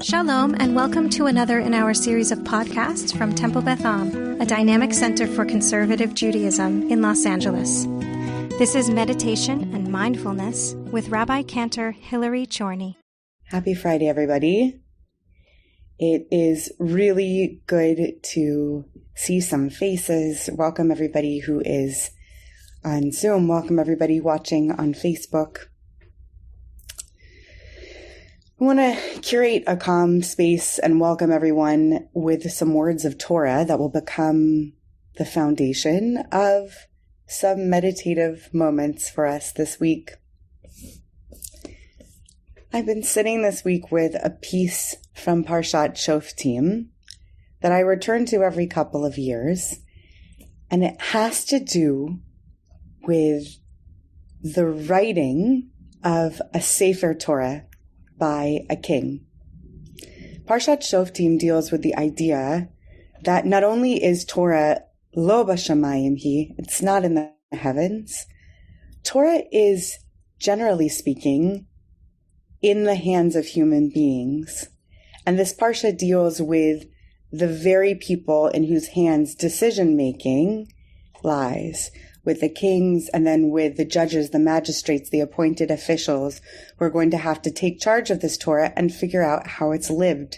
Shalom, and welcome to another in our series of podcasts from Temple Beth Am, a dynamic center for conservative Judaism in Los Angeles. This is Meditation and Mindfulness with Rabbi Cantor Hillary Chorny. Happy Friday, everybody. It is really good to see some faces. Welcome everybody who is on Zoom. Welcome everybody watching on Facebook. I want to curate a calm space and welcome everyone with some words of Torah that will become the foundation of some meditative moments for us this week. I've been sitting this week with a piece from Parshat Shoftim that I return to every couple of years, and it has to do with the writing of a Sefer Torah by a king. Parshat Shoftim deals with the idea that not only is Torah lo b'shamayim hi, it's not in the heavens, Torah is, generally speaking, in the hands of human beings. And this parsha deals with the very people in whose hands decision-making lies, with the kings and then with the judges, the magistrates, the appointed officials who are going to have to take charge of this Torah and figure out how it's lived.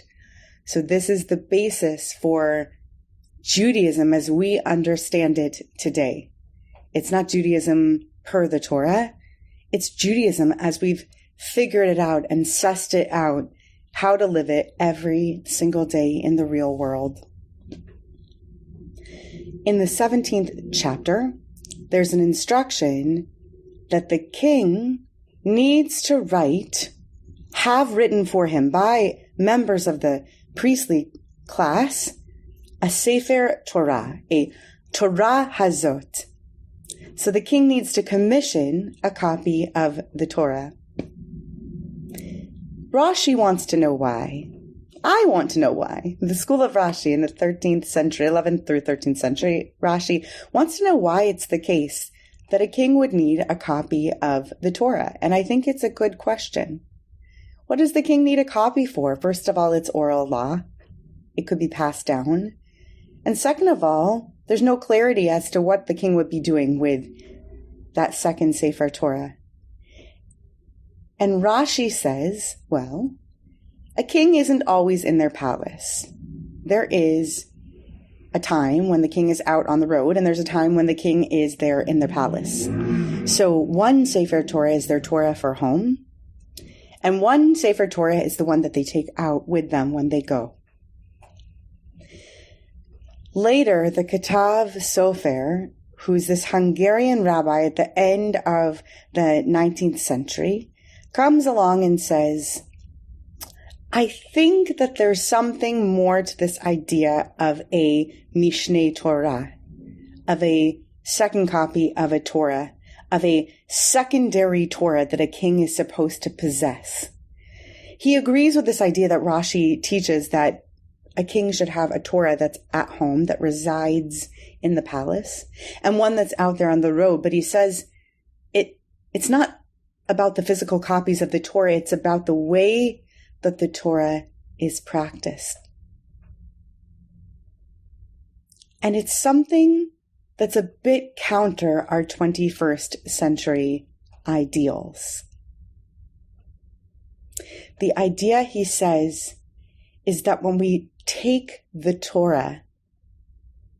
So this is the basis for Judaism as we understand it today. It's not Judaism per the Torah. It's Judaism as we've figured it out and sussed it out, how to live it every single day in the real world. In the 17th chapter, there's an instruction that the king needs to have written for him by members of the priestly class, a Sefer Torah, a Torah Hazot. So the king needs to commission a copy of the Torah. Rashi wants to know why. I want to know why. The school of Rashi in the 13th century, 11th through 13th century, Rashi wants to know why it's the case that a king would need a copy of the Torah. And I think it's a good question. What does the king need a copy for? First of all, it's oral law. It could be passed down. And second of all, there's no clarity as to what the king would be doing with that second Sefer Torah. And Rashi says, well, a king isn't always in their palace. There is a time when the king is out on the road, and there's a time when the king is there in their palace. So one Sefer Torah is their Torah for home, and one Sefer Torah is the one that they take out with them when they go. Later, the Katav Sofer, who's this Hungarian rabbi at the end of the 19th century, comes along and says, I think that there's something more to this idea of a Mishneh Torah, of a second copy of a Torah, of a secondary Torah that a king is supposed to possess. He agrees with this idea that Rashi teaches that a king should have a Torah that's at home, that resides in the palace, and one that's out there on the road. But he says it's not about the physical copies of the Torah, it's about the way that the Torah is practiced. And it's something that's a bit counter our 21st century ideals. The idea, he says, is that when we take the Torah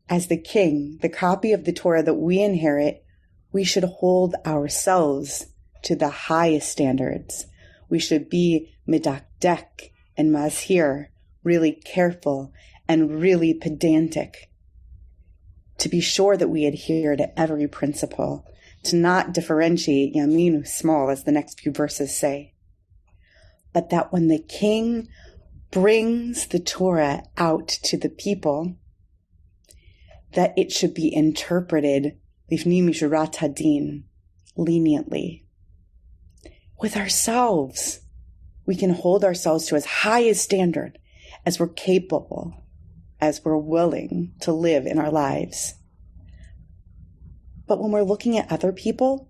as the king, the copy of the Torah that we inherit, we should hold ourselves to the highest standards. We should be midakdek and mazhir, really careful and really pedantic, to be sure that we adhere to every principle, to not differentiate yaminu small, as the next few verses say. But that when the king brings the Torah out to the people, that it should be interpreted lifni mishurat hadin, leniently. With ourselves, we can hold ourselves to as high a standard as we're capable, as we're willing to live in our lives. But when we're looking at other people,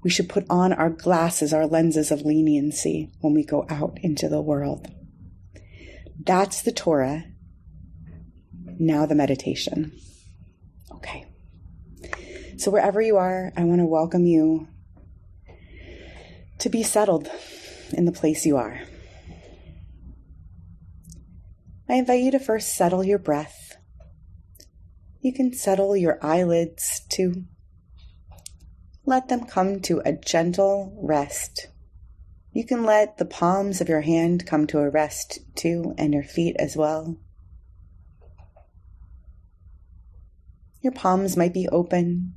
we should put on our glasses, our lenses of leniency when we go out into the world. That's the Torah. Now the meditation. Okay. So wherever you are, I want to welcome you to be settled in the place you are. I invite you to first settle your breath. You can settle your eyelids too. Let them come to a gentle rest. You can let the palms of your hand come to a rest too, and your feet as well. Your palms might be open,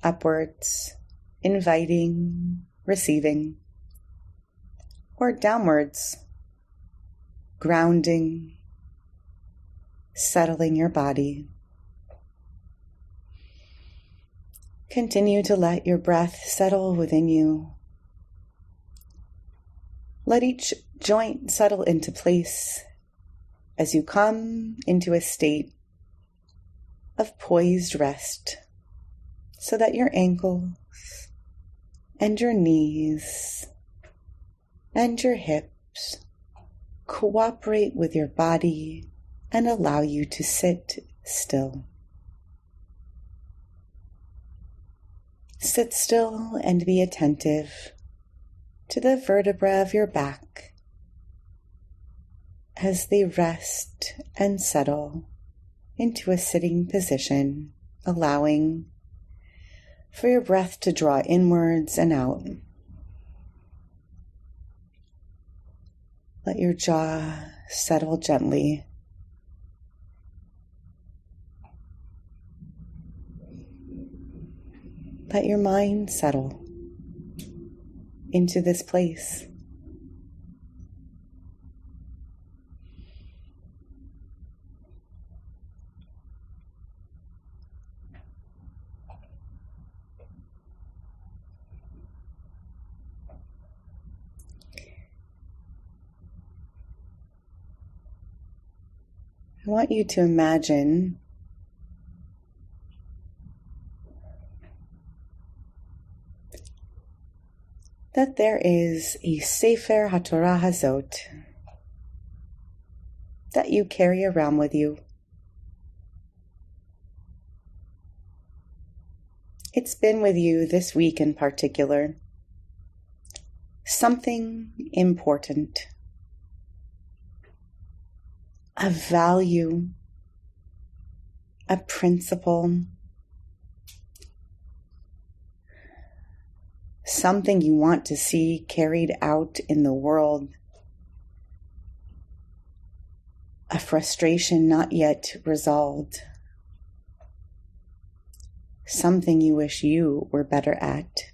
upwards, inviting, receiving, or downwards, grounding, settling your body. Continue to let your breath settle within you. Let each joint settle into place as you come into a state of poised rest, so that your ankles and your knees and your hips cooperate with your body and allow you to sit still. Sit still and be attentive to the vertebrae of your back as they rest and settle into a sitting position, allowing for your breath to draw inwards and out. Let your jaw settle gently. Let your mind settle into this place. I want you to imagine that there is a Sefer HaTorah Hazot that you carry around with you. It's been with you this week in particular. Something important. A value, a principle, something you want to see carried out in the world, a frustration not yet resolved, something you wish you were better at.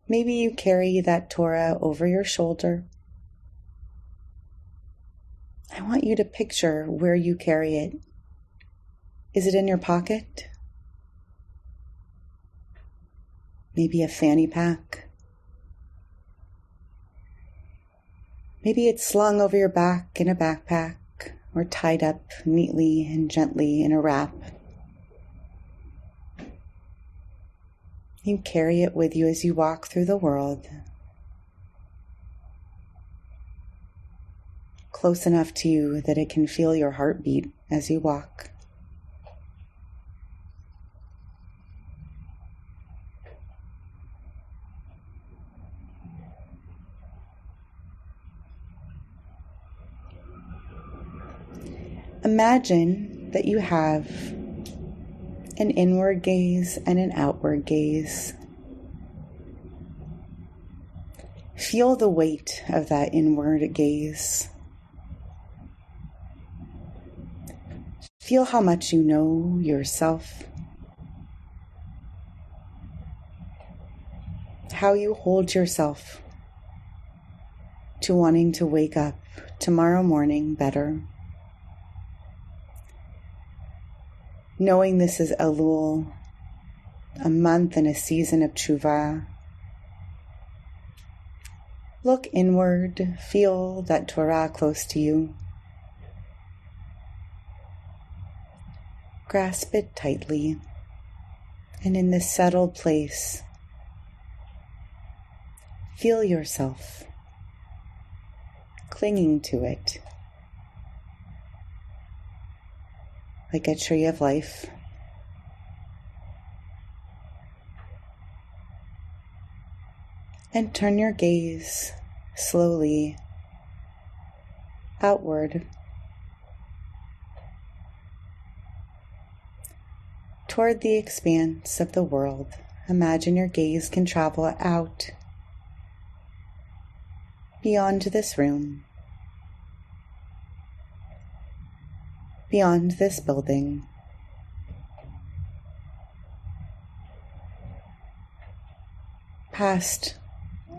Maybe you carry that Torah over your shoulder. I want you to picture where you carry it. Is it in your pocket? Maybe a fanny pack. Maybe it's slung over your back in a backpack or tied up neatly and gently in a wrap. You carry it with you as you walk through the world. Close enough to you that it can feel your heartbeat as you walk. Imagine that you have an inward gaze and an outward gaze. Feel the weight of that inward gaze. Feel how much you know yourself. How you hold yourself to wanting to wake up tomorrow morning better. Knowing this is Elul, a month and a season of tshuva. Look inward, feel that Torah close to you. Grasp it tightly, and in this settled place, feel yourself clinging to it like a tree of life. And turn your gaze slowly outward toward the expanse of the world. Imagine your gaze can travel out beyond this room, beyond this building, past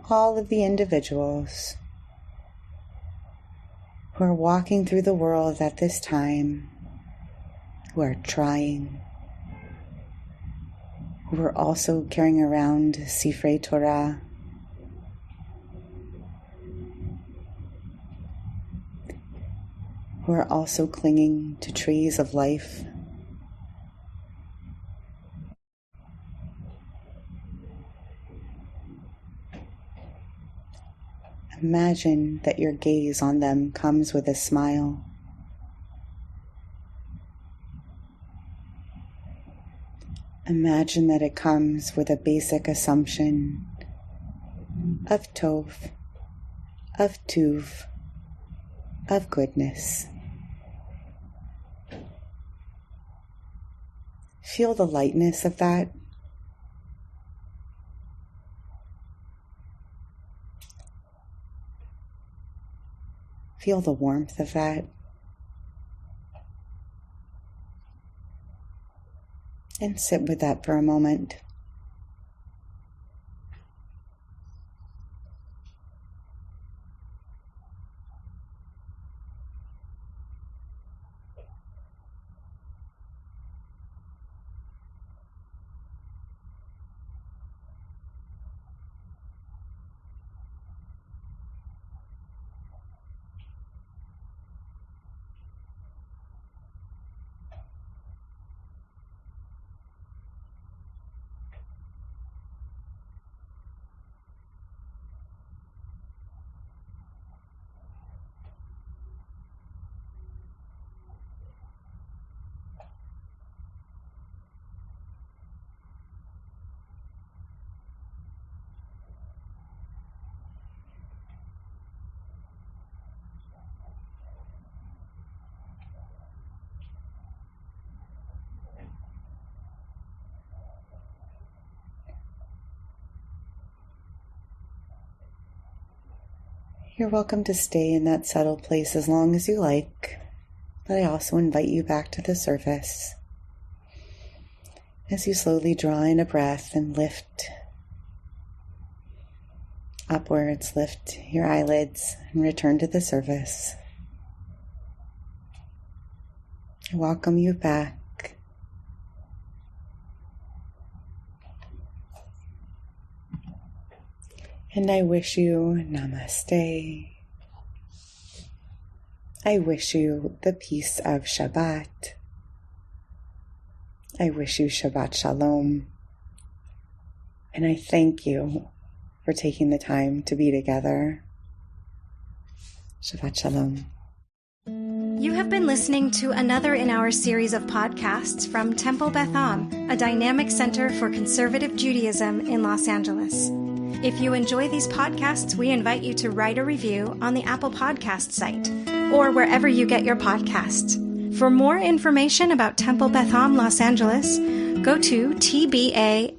all of the individuals who are walking through the world at this time, who are trying, who are also carrying around Sifrei Torah, who are also clinging to trees of life. Imagine that your gaze on them comes with a smile. Imagine that it comes with a basic assumption of tov, of tuv, of goodness. Feel the lightness of that. Feel the warmth of that. And sit with that for a moment. You're welcome to stay in that settled place as long as you like, but I also invite you back to the surface as you slowly draw in a breath and lift upwards, lift your eyelids and return to the surface. I welcome you back. And I wish you namaste. I wish you the peace of Shabbat. I wish you Shabbat Shalom. And I thank you for taking the time to be together. Shabbat Shalom. You have been listening to another in our series of podcasts from Temple Beth Am, a dynamic center for conservative Judaism in Los Angeles. If you enjoy these podcasts, we invite you to write a review on the Apple Podcast site or wherever you get your podcasts. For more information about Temple Beth Am Los Angeles, go to tbala.org.